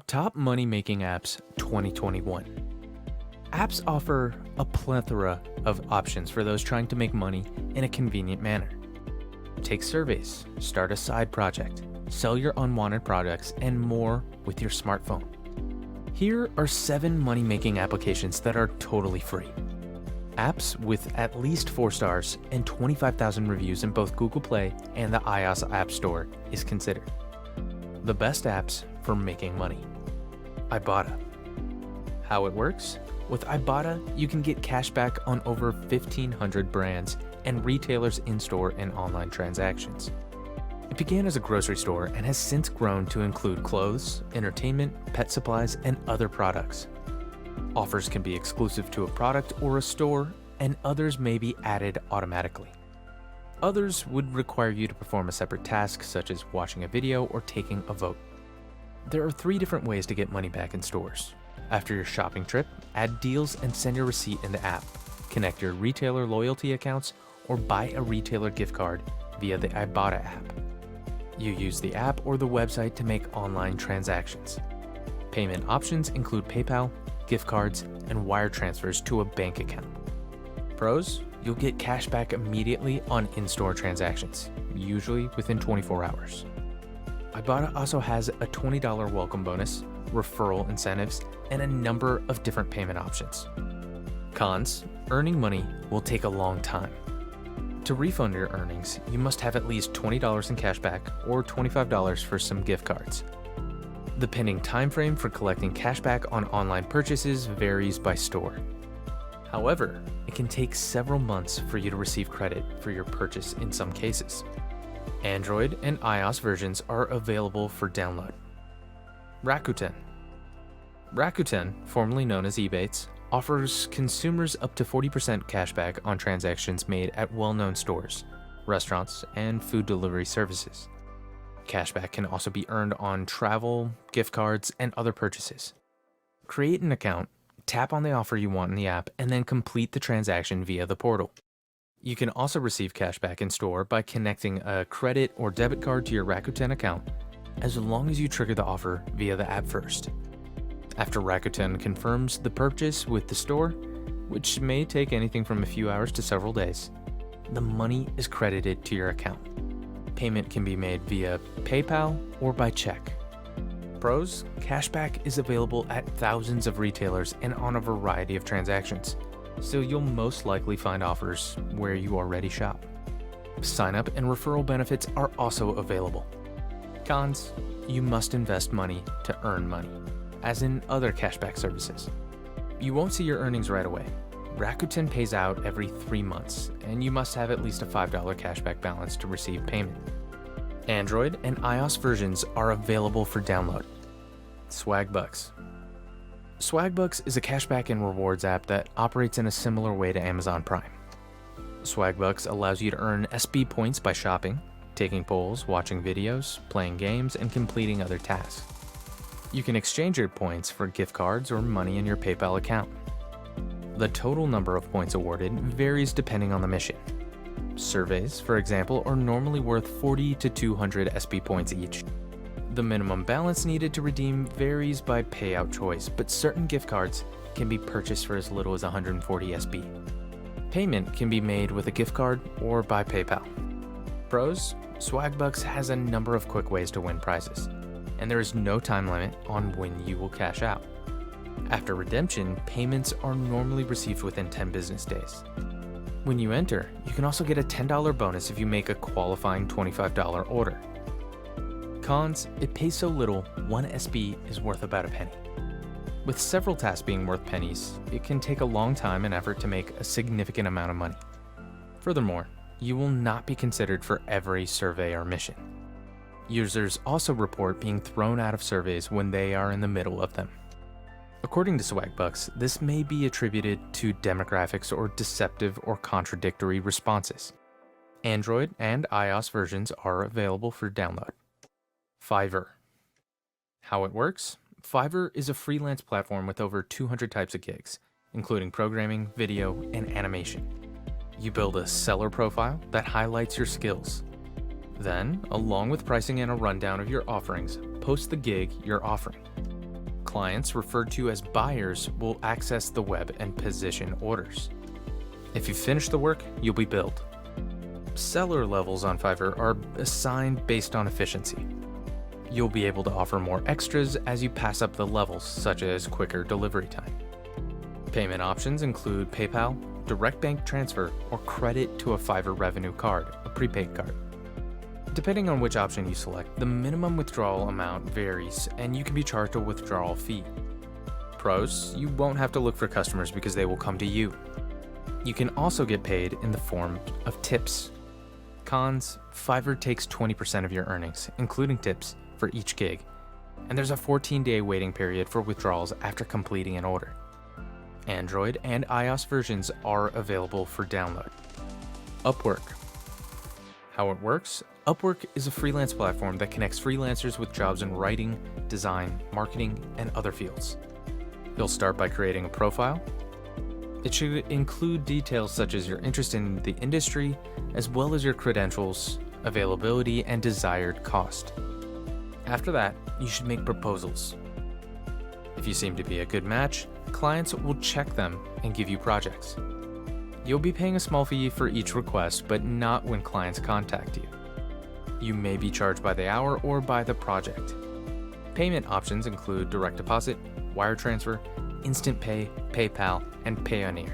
Top Money-Making Apps 2021. Apps offer a plethora of options for those trying to make money in a convenient manner. Take surveys, start a side project, sell your unwanted products, and more with your smartphone. Here are 7 money-making applications that are totally free. Apps with at least 4 stars and 25,000 reviews in both Google Play and the iOS App Store is considered. The best apps for making money. Ibotta. How it works? With Ibotta, you can get cash back on over 1,500 brands and retailers in-store and online transactions. It began as a grocery store and has since grown to include clothes, entertainment, pet supplies, and other products. Offers can be exclusive to a product or a store, and others may be added automatically. Others would require you to perform a separate task, such as watching a video or taking a vote. There are 3 different ways to get money back in stores. After your shopping trip, add deals and send your receipt in the app, connect your retailer loyalty accounts, or buy a retailer gift card via the Ibotta app. You use the app or the website to make online transactions. Payment options include PayPal, gift cards, and wire transfers to a bank account. Pros: you'll get cash back immediately on in-store transactions, usually within 24 hours. Ibotta also has a $20 welcome bonus, referral incentives, and a number of different payment options. Cons: earning money will take a long time. To refund your earnings, you must have at least $20 in cash back or $25 for some gift cards. The pending time frame for collecting cash back on online purchases varies by store. However, it can take several months for you to receive credit for your purchase in some cases. Android and iOS versions are available for download. Rakuten. Rakuten, formerly known as Ebates, offers consumers up to 40% cashback on transactions made at well-known stores, restaurants, and food delivery services. Cashback can also be earned on travel, gift cards, and other purchases. Create an account, tap on the offer you want in the app, and then complete the transaction via the portal. You can also receive cashback in store by connecting a credit or debit card to your Rakuten account, as long as you trigger the offer via the app first. After Rakuten confirms the purchase with the store, which may take anything from a few hours to several days, the money is credited to your account. Payment can be made via PayPal or by check. Pros: cashback is available at thousands of retailers and on a variety of transactions, so you'll most likely find offers where you already shop. Sign-up and referral benefits are also available. Cons: you must invest money to earn money, as in other cashback services. You won't see your earnings right away. Rakuten pays out every 3 months, and you must have at least a $5 cashback balance to receive payment. Android and iOS versions are available for download. Swagbucks. Swagbucks is a cashback and rewards app that operates in a similar way to Amazon Prime. Swagbucks allows you to earn SB points by shopping, taking polls, watching videos, playing games, and completing other tasks. You can exchange your points for gift cards or money in your PayPal account. The total number of points awarded varies depending on the mission. Surveys, for example, are normally worth 40 to 200 SB points each. The minimum balance needed to redeem varies by payout choice, but certain gift cards can be purchased for as little as 140 SB. Payment can be made with a gift card or by PayPal. Pros: Swagbucks has a number of quick ways to win prizes, and there is no time limit on when you will cash out. After redemption, payments are normally received within 10 business days. When you enter, you can also get a $10 bonus if you make a qualifying $25 order. Cons: it pays so little, 1 SB is worth about a penny. With several tasks being worth pennies, it can take a long time and effort to make a significant amount of money. Furthermore, you will not be considered for every survey or mission. Users also report being thrown out of surveys when they are in the middle of them. According to Swagbucks, this may be attributed to demographics or deceptive or contradictory responses. Android and iOS versions are available for download. Fiverr. How it works? Fiverr is a freelance platform with over 200 types of gigs, including programming, video, and animation. You build a seller profile that highlights your skills. Then, along with pricing and a rundown of your offerings, post the gig you're offering. clients, referred to as buyers, will access the web and position orders. If you finish the work, you'll be billed. Seller levels on Fiverr are assigned based on efficiency. You'll be able to offer more extras as you pass up the levels, such as quicker delivery time. Payment options include PayPal, direct bank transfer, or credit to a Fiverr revenue card, a prepaid card. Depending on which option you select, the minimum withdrawal amount varies, and you can be charged a withdrawal fee. Pros: you won't have to look for customers because they will come to you. You can also get paid in the form of tips. Cons: Fiverr takes 20% of your earnings, including tips, for each gig, and there's a 14-day waiting period for withdrawals after completing an order. Android and iOS versions are available for download. Upwork. How it works? Upwork is a freelance platform that connects freelancers with jobs in writing, design, marketing, and other fields. You'll start by creating a profile. It should include details such as your interest in the industry, as well as your credentials, availability, and desired cost. After that, you should make proposals. If you seem to be a good match, clients will check them and give you projects. You'll be paying a small fee for each request, but not when clients contact you. You may be charged by the hour or by the project. Payment options include direct deposit, wire transfer, instant pay, PayPal, and Payoneer.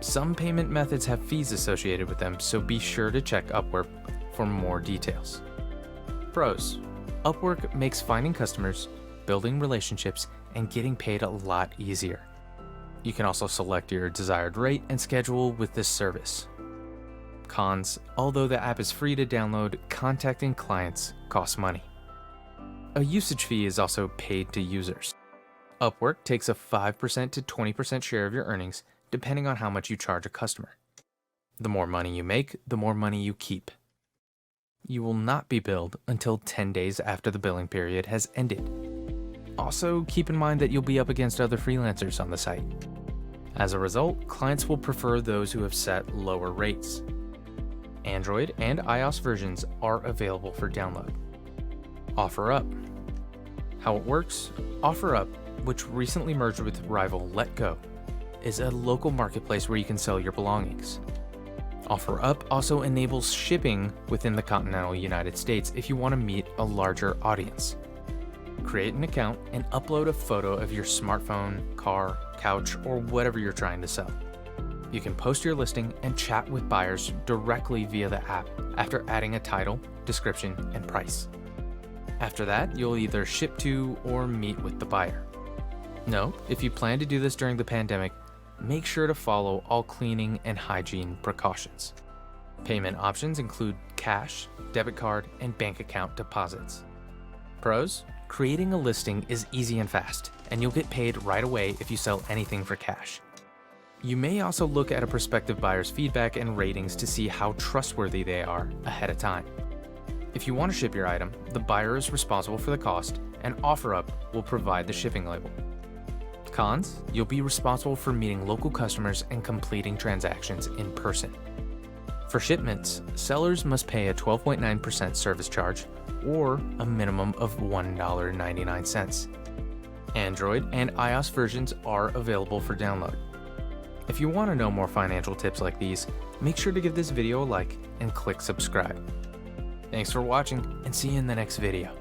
Some payment methods have fees associated with them, so be sure to check Upwork for more details. Pros: Upwork makes finding customers, building relationships, and getting paid a lot easier. You can also select your desired rate and schedule with this service. Cons: although the app is free to download, contacting clients costs money. A usage fee is also paid to users. Upwork takes a 5% to 20% share of your earnings, depending on how much you charge a customer. The more money you make, the more money you keep. You will not be billed until 10 days after the billing period has ended. Also, keep in mind that you'll be up against other freelancers on the site. As a result, clients will prefer those who have set lower rates. Android and iOS versions are available for download. OfferUp. How it works? OfferUp, which recently merged with rival Letgo, is a local marketplace where you can sell your belongings. OfferUp also enables shipping within the continental United States if you want to meet a larger audience. Create an account and upload a photo of your smartphone, car, couch, or whatever you're trying to sell. You can post your listing and chat with buyers directly via the app after adding a title, description, and price. After that, you'll either ship to or meet with the buyer. Note, if you plan to do this during the pandemic, make sure to follow all cleaning and hygiene precautions. Payment options include cash, debit card, and bank account deposits. Pros: creating a listing is easy and fast, and you'll get paid right away if you sell anything for cash. You may also look at a prospective buyer's feedback and ratings to see how trustworthy they are ahead of time. If you want to ship your item, the buyer is responsible for the cost, and OfferUp will provide the shipping label. Cons: you'll be responsible for meeting local customers and completing transactions in person. For shipments, sellers must pay a 12.9% service charge or a minimum of $1.99. Android and iOS versions are available for download. If you want to know more financial tips like these, make sure to give this video a like and click subscribe. Thanks for watching, and see you in the next video.